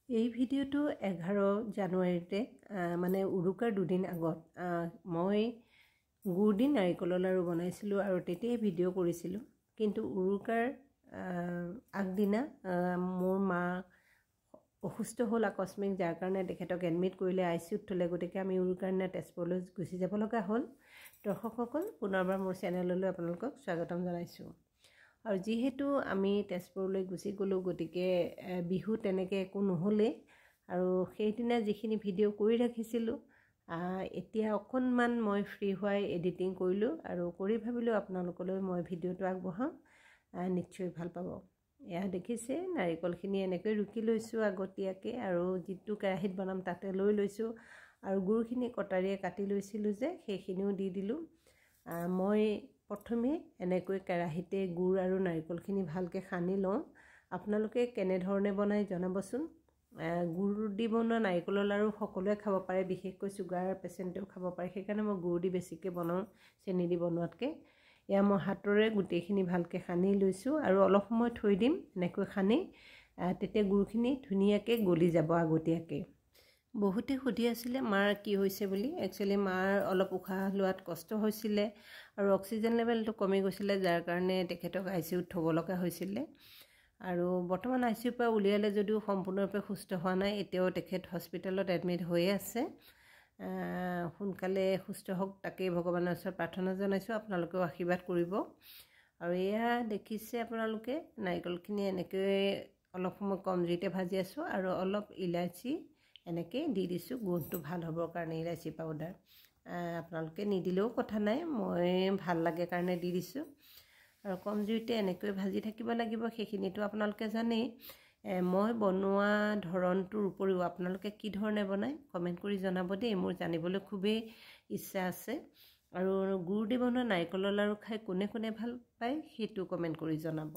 এই ভিডিওটো 11 জানুৱাৰীতে মানে উৰুকাৰ দুদিন আগত মই গুড় দি নাৰিকলৰ লাড়ু বনাইছিলোঁ আৰু তেতিয়াই ভিডিঅ' কৰিছিলোঁ। কিন্তু উৰুকাৰ আগদিনা মোৰ মা অসুস্থ হ'ল আকস্মিক, যাৰ কাৰণে তেখেতক এডমিট কৰিলে, ICUত থ'লে। গতিকে আমি উৰুকাৰ দিনা তেজপুৰলৈ গুচি যাব লগা হ'ল। দৰ্শকসকল, পুনৰবাৰ মোৰ চেনেললৈ আপোনালোকক স্বাগতম জনাইছোঁ। আৰু যিহেতু আমি তেজপুৰলৈ গুচি গ'লোঁ, গতিকে বিহু তেনেকৈ একো নহ'লে। আৰু সেইদিনা যিখিনি ভিডিঅ' কৰি ৰাখিছিলোঁ, এতিয়া অকণমান মই ফ্ৰী হোৱাই এডিটিং কৰিলোঁ আৰু কৰি ভাবিলোঁ আপোনালোকলৈ মই ভিডিঅ'টো আগবঢ়াওঁ, নিশ্চয় ভাল পাব। এয়া দেখিছে, নাৰিকলখিনি এনেকৈ ৰুকি লৈছোঁ আগতীয়াকৈ, আৰু যিটো কেৰাহীত বনাম তাতে লৈ লৈছোঁ। আৰু গুড়খিনি কটাৰীয়ে কাটি লৈছিলোঁ যে, সেইখিনিও দি দিলোঁ। মই প্ৰথমে এনেকৈ কেৰাহীতে গুড় আৰু নাৰিকলখিনি ভালকৈ সানি লওঁ। আপোনালোকে কেনেধৰণে বনাই জনাবচোন। গুড় দি বনোৱা নাৰিকলৰ লাড়ু সকলোৱে খাব পাৰে, বিশেষকৈ চুগাৰ পেচেণ্টেও খাব পাৰে। সেইকাৰণে মই গুড় দি বেছিকৈ বনাওঁ চেনি দি বনোৱাতকৈ। এয়া মই হাতৰে গোটেইখিনি ভালকৈ সানি লৈছোঁ আৰু অলপ সময় থৈ দিম এনেকৈ সানি। তেতিয়া গুড়খিনি ধুনীয়াকৈ গলি যাব আগতীয়াকৈ। বহুতে সুধি আছিলে মাৰ কি হৈছে বুলি। একচুৱেলি মাৰ অলপ উশাহ লোৱাত কষ্ট হৈছিলে আৰু অক্সিজেন লেভেলটো কমি গৈছিলে, যাৰ কাৰণে তেখেতক ICUত থ'ব লগা হৈছিলে। আৰু বৰ্তমান ICUৰ পৰা উলিয়ালে যদিও সম্পূৰ্ণৰূপে সুস্থ হোৱা নাই। এতিয়াও তেখেত হস্পিটেলত এডমিট হৈয়ে আছে। সোনকালে সুস্থ হওক, তাকেই ভগৱানৰ ওচৰত প্ৰাৰ্থনা জনাইছোঁ। আপোনালোকেও আশীৰ্বাদ কৰিব। আৰু এয়া দেখিছে আপোনালোকে, নাৰিকলখিনি এনেকৈ অলপ সময় কম জুইতে ভাজি আছোঁ আৰু অলপ ইলাচি এনেকৈ দি দিছোঁ, গোন্ধটো ভাল হ'বৰ কাৰণে ইলাচি পাউডাৰ। আপোনালোকে নিদিলেও কথা নাই, মই ভাল লাগে কাৰণে দি দিছোঁ। আৰু কম জুইতে এনেকৈ ভাজি থাকিব লাগিব, সেইখিনিতো আপোনালোকে জানেই। মই বনোৱা ধৰণটোৰ উপৰিও আপোনালোকে কি ধৰণে বনায় কমেণ্ট কৰি জনাব দেই, মোৰ জানিবলৈ খুবেই ইচ্ছা আছে। আৰু গুড় দি বনোৱা নাৰিকলৰ লাড়ু খাই কোনে কোনে ভাল পায় সেইটো কমেণ্ট কৰি জনাব।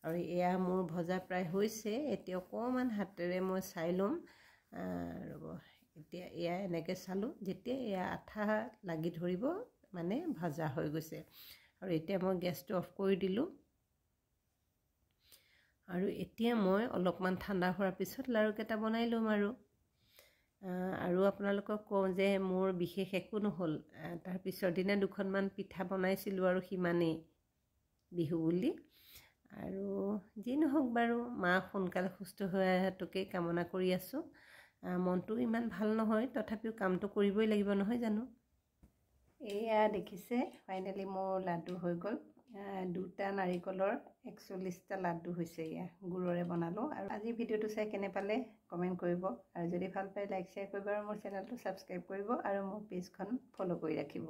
আৰু এয়া মোৰ ভজা প্ৰায় হৈছে, এতিয়া অকণমান হাতেৰে মই চাই ল'ম। ৰ'ব, এতিয়া এয়া এনেকৈ চালোঁ, যেতিয়া এয়া আঠা লাগি ধৰিব মানে ভজা হৈ গৈছে। আৰু এতিয়া মই গেছটো অফ কৰি দিলোঁ। আৰু এতিয়া মই অলপমান ঠাণ্ডা হোৱাৰ পিছত লাড়ুকেইটা বনাই ল'ম। আৰু আপোনালোকক কওঁ যে মোৰ বিশেষ একো নহ'ল। তাৰ পিছৰ দিনা দুখনমান পিঠা বনাইছিলোঁ আৰু সিমানেই বিহু বুলি। আৰু যি নহওক বাৰু, মা সোনকালে সুস্থ হৈ অহাটোকে কামনা কৰি আছোঁ। মনটো ইমান ভাল নহয়, তথাপিও কামটো কৰিবই লাগিব নহয় জানো। এয়া দেখিছে, ফাইনেলি মোৰ লাড্ডু হৈ গ'ল। 2টা নাৰিকলৰ 41টা লাড্ডু হৈছে। এয়া গুড়ৰে বনালোঁ। আৰু আজি ভিডিঅ'টো চাই কেনে পালে কমেণ্ট কৰিব। আৰু যদি ভাল পায় লাইক শ্বেয়াৰ কৰিব আৰু মোৰ চেনেলটো ছাবস্ক্ৰাইব কৰিব আৰু মোৰ পেজখন ফ'ল' কৰি ৰাখিব।